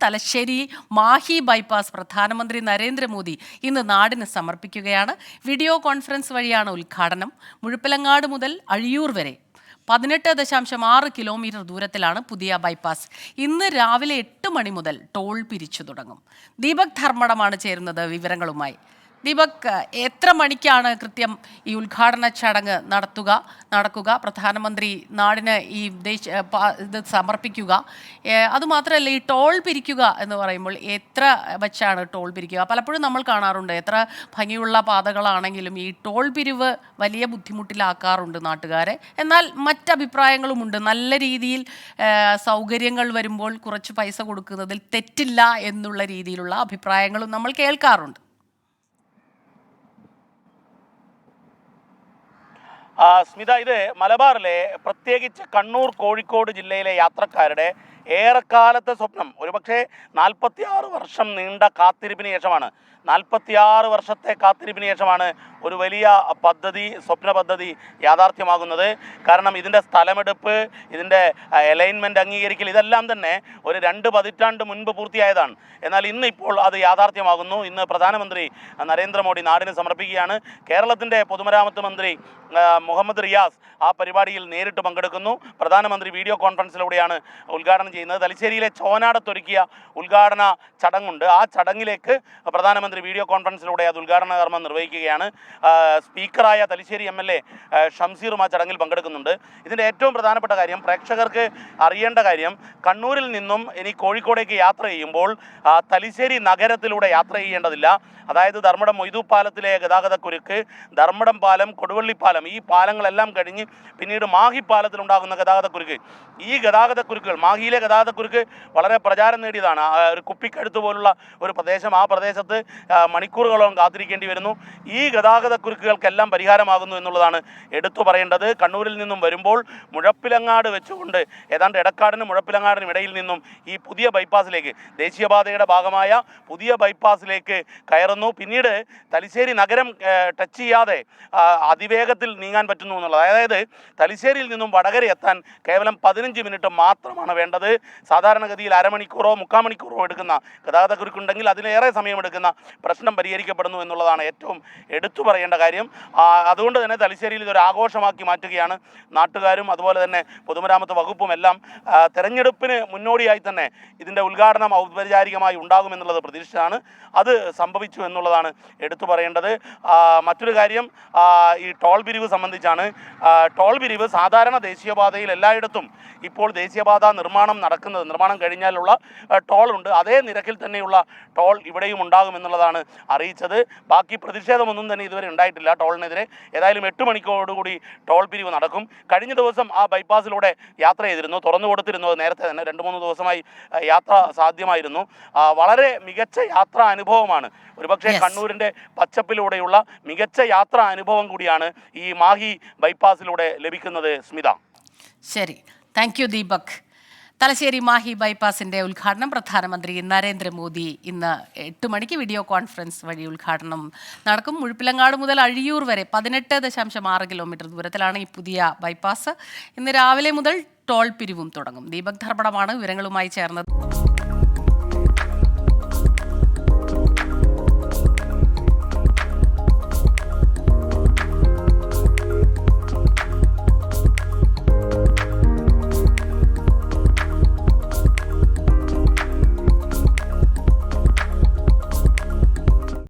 Thalassery Mahe bypass പ്രധാനമന്ത്രി നരേന്ദ്രമോദി ഇന്ന് നാടിന് സമർപ്പിക്കുകയാണ്. വീഡിയോ കോൺഫറൻസ് വഴിയാണ് ഉദ്ഘാടനം. മുഴുപ്പിലങ്ങാട് മുതൽ അഴിയൂർ വരെ 18.6 കിലോമീറ്റർ ദൂരത്തിലാണ് പുതിയ ബൈപ്പാസ്. ഇന്ന് രാവിലെ 8 മണി മുതൽ ടോൾ പിരിച്ചു തുടങ്ങും. ദീപക് ധർമ്മടമാണ് ചേരുന്നത് വിവരങ്ങളുമായി. ദീപക്, എത്ര മണിക്കാണ് കൃത്യം ഈ ഉദ്ഘാടന ചടങ്ങ് നടക്കുക? പ്രധാനമന്ത്രി നാടിന് ഈ ഇത് സമർപ്പിക്കുക. അതുമാത്രമല്ല, ഈ ടോൾ പിരിക്കുക എന്ന് പറയുമ്പോൾ എത്ര വച്ചാണ് ടോൾ പിരിക്കുക? പലപ്പോഴും നമ്മൾ കാണാറുണ്ട്, എത്ര ഭംഗിയുള്ള പാതകളാണെങ്കിലും ഈ ടോൾ പിരിവ് വലിയ ബുദ്ധിമുട്ടിലാക്കാറുണ്ട് നാട്ടുകാരെ. എന്നാൽ മറ്റഭിപ്രായങ്ങളുമുണ്ട്. നല്ല രീതിയിൽ സൗകര്യങ്ങൾ വരുമ്പോൾ കുറച്ച് പൈസ കൊടുക്കുന്നതിൽ തെറ്റില്ല എന്നുള്ള രീതിയിലുള്ള അഭിപ്രായങ്ങളും നമ്മൾ കേൾക്കാറുണ്ട്. സ്മിത, ഇത് മലബാറിലെ പ്രത്യേകിച്ച് കണ്ണൂർ, കോഴിക്കോട് ജില്ലയിലെ യാത്രക്കാരുടെ ഏറെക്കാലത്തെ സ്വപ്നം. ഒരുപക്ഷെ 46 വർഷം നീണ്ട കാത്തിരിപ്പിന് ശേഷമാണ് 46 വർഷത്തെ കാത്തിരിപ്പിന് ശേഷമാണ് ഒരു വലിയ പദ്ധതി, സ്വപ്ന പദ്ധതി യാഥാർത്ഥ്യമാകുന്നത്. കാരണം ഇതിൻ്റെ സ്ഥലമെടുപ്പ്, ഇതിൻ്റെ അലൈൻമെൻറ്റ് അംഗീകരിക്കൽ, ഇതെല്ലാം തന്നെ ഒരു 2 പതിറ്റാണ്ട് മുൻപ് പൂർത്തിയായതാണ്. എന്നാൽ ഇപ്പോൾ അത് യാഥാർത്ഥ്യമാകുന്നു. ഇന്ന് പ്രധാനമന്ത്രി നരേന്ദ്രമോദി നാടിന് സമർപ്പിക്കുകയാണ്. കേരളത്തിൻ്റെ പൊതുമരാമത്ത് മന്ത്രി മുഹമ്മദ് റിയാസ് ആ പരിപാടിയിൽ നേരിട്ട് പങ്കെടുക്കുന്നു. പ്രധാനമന്ത്രി വീഡിയോ കോൺഫറൻസിലൂടെയാണ് ഉദ്ഘാടനം ചെയ്യുന്നത്. തലശ്ശേരിയിലെ ചോനാടത്തൊരുക്കിയ ഉദ്ഘാടന ചടങ്ങുണ്ട്. ആ ചടങ്ങിലേക്ക് പ്രധാനമന്ത്രി വീഡിയോ കോൺഫറൻസിലൂടെ അത് ഉദ്ഘാടന കർമ്മം നിർവഹിക്കുകയാണ്. സ്പീക്കറായ തലശ്ശേരി MLA ഷംസീറും ആ ചടങ്ങിൽ പങ്കെടുക്കുന്നുണ്ട്. ഇതിൻ്റെ ഏറ്റവും പ്രധാനപ്പെട്ട കാര്യം, പ്രേക്ഷകർക്ക് അറിയേണ്ട കാര്യം, കണ്ണൂരിൽ നിന്നും ഇനി കോഴിക്കോടേക്ക് യാത്ര ചെയ്യുമ്പോൾ തലശ്ശേരി നഗരത്തിലൂടെ യാത്ര ചെയ്യേണ്ടതില്ല. അതായത് ധർമ്മടം മൊയ്തു പാലത്തിലെ ഗതാഗതക്കുരുക്ക്, ധർമ്മടം പാലം, കൊടുവള്ളി പാലം, ഈ പാലങ്ങളെല്ലാം കഴിഞ്ഞ് പിന്നീട് മാഹി പാലത്തിലുണ്ടാകുന്ന ഗതാഗതക്കുരുക്ക്, ഈ ഗതാഗതക്കുരുക്കുകൾ, മാഹിയിലെ ഗതാഗതക്കുരുക്ക് വളരെ പ്രചാരം നേടിയതാണ്. ഒരു കുപ്പിക്കഴുത്ത് പോലുള്ള ഒരു പ്രദേശം, ആ പ്രദേശത്ത് മണിക്കൂറുകളോളം കാത്തിരിക്കേണ്ടി വരുന്നു. ഈ ഗതാഗതക്കുരുക്കുകൾക്കെല്ലാം പരിഹാരമാകുന്നു എന്നുള്ളതാണ് എടുത്തു പറയേണ്ടത്. കണ്ണൂരിൽ നിന്നും വരുമ്പോൾ മുഴപ്പിലങ്ങാട് വെച്ചുകൊണ്ട് ഏതാണ്ട് എടക്കാടിനും മുഴപ്പിലങ്ങാടിനും ഇടയിൽ നിന്നും ഈ പുതിയ ബൈപ്പാസിലേക്ക്, ദേശീയപാതയുടെ ഭാഗമായ പുതിയ ബൈപ്പാസിലേക്ക് കയറുന്നു. പിന്നീട് തലശ്ശേരി നഗരം ടച്ച് ചെയ്യാതെ അതിവേഗത്തിൽ നീങ്ങാൻ പറ്റുന്നു എന്നുള്ളത്. അതായത് തലശ്ശേരിയിൽ നിന്നും വടകര എത്താൻ കേവലം 15 മിനിറ്റ് മാത്രമാണ് വേണ്ടത്. സാധാരണഗതിയിൽ അരമണിക്കൂറോ 3/4 മണിക്കൂറോ എടുക്കുന്ന ഗതാഗതക്കുരുക്കുണ്ടെങ്കിൽ അതിലേറെ സമയമെടുക്കുന്ന പ്രശ്നം പരിഹരിക്കപ്പെടുന്നു എന്നുള്ളതാണ് ഏറ്റവും എടുത്തു പറയേണ്ട കാര്യം. അതുകൊണ്ട് തന്നെ തലശ്ശേരിയിൽ ഇതൊരു ആഘോഷമാക്കി മാറ്റുകയാണ് നാട്ടുകാരും അതുപോലെ തന്നെ പൊതുമരാമത്ത് വകുപ്പും എല്ലാം. തെരഞ്ഞെടുപ്പിന് മുന്നോടിയായി തന്നെ ഇതിൻ്റെ ഉദ്ഘാടനം ഔപചാരികമായി ഉണ്ടാകുമെന്നുള്ളത് പ്രതീക്ഷിച്ചാണ്. അത് സംഭവിച്ചു എന്നുള്ളതാണ് എടുത്തു പറയേണ്ടത്. മറ്റൊരു കാര്യം ഈ ടോൾ പിരിവ് സംബന്ധിച്ചാണ്. ടോൾ പിരിവ് സാധാരണ ദേശീയപാതയിൽ എല്ലായിടത്തും ഇപ്പോൾ ദേശീയപാത നിർമ്മാണം കഴിഞ്ഞാലുള്ള ടോൾ ഉണ്ട്. അതേ നിരക്കിൽ തന്നെയുള്ള ടോൾ ഇവിടെയും ഉണ്ടാകുമെന്നുള്ളതാണ് അറിയിച്ചത്. ബാക്കി പ്രതിഷേധമൊന്നും തന്നെ ഇതുവരെ ഉണ്ടായിട്ടില്ല ടോളിനെതിരെ. ഏതായാലും 8 മണിക്കോടുകൂടി ടോൾ പിരിവ് നടക്കും. കഴിഞ്ഞ ദിവസം ആ ബൈപ്പാസിലൂടെ യാത്ര ചെയ്തിരുന്നു, തുറന്നു കൊടുത്തിരുന്നു. നേരത്തെ തന്നെ 2-3 ദിവസമായി യാത്ര സാധ്യമായിരുന്നു. വളരെ മികച്ച യാത്രാ അനുഭവമാണ്. ഒരുപക്ഷെ കണ്ണൂരിൻ്റെ പച്ചപ്പിലൂടെയുള്ള മികച്ച യാത്രാ അനുഭവം കൂടിയാണ് ഈ മാഹി ബൈപ്പാസിലൂടെ ലഭിക്കുന്നത്. സ്മിത, ശരി, താങ്ക് യു ദീപക്. തലശ്ശേരി മാഹി ബൈപ്പാസിൻ്റെ ഉദ്ഘാടനം പ്രധാനമന്ത്രി നരേന്ദ്രമോദി ഇന്ന് 8 മണിക്ക് വീഡിയോ കോൺഫറൻസ് വഴി ഉദ്ഘാടനം നടക്കും. മുഴുപ്പിലങ്ങാട് മുതൽ അഴിയൂർ വരെ 18.6 കിലോമീറ്റർ ദൂരത്തിലാണ് ഈ പുതിയ ബൈപ്പാസ്. ഇന്ന് രാവിലെ മുതൽ ടോൾ പിരിവും തുടങ്ങും. ദീപക് ധർമ്മടമാണ് വിവരങ്ങളുമായി ചേർന്നത്.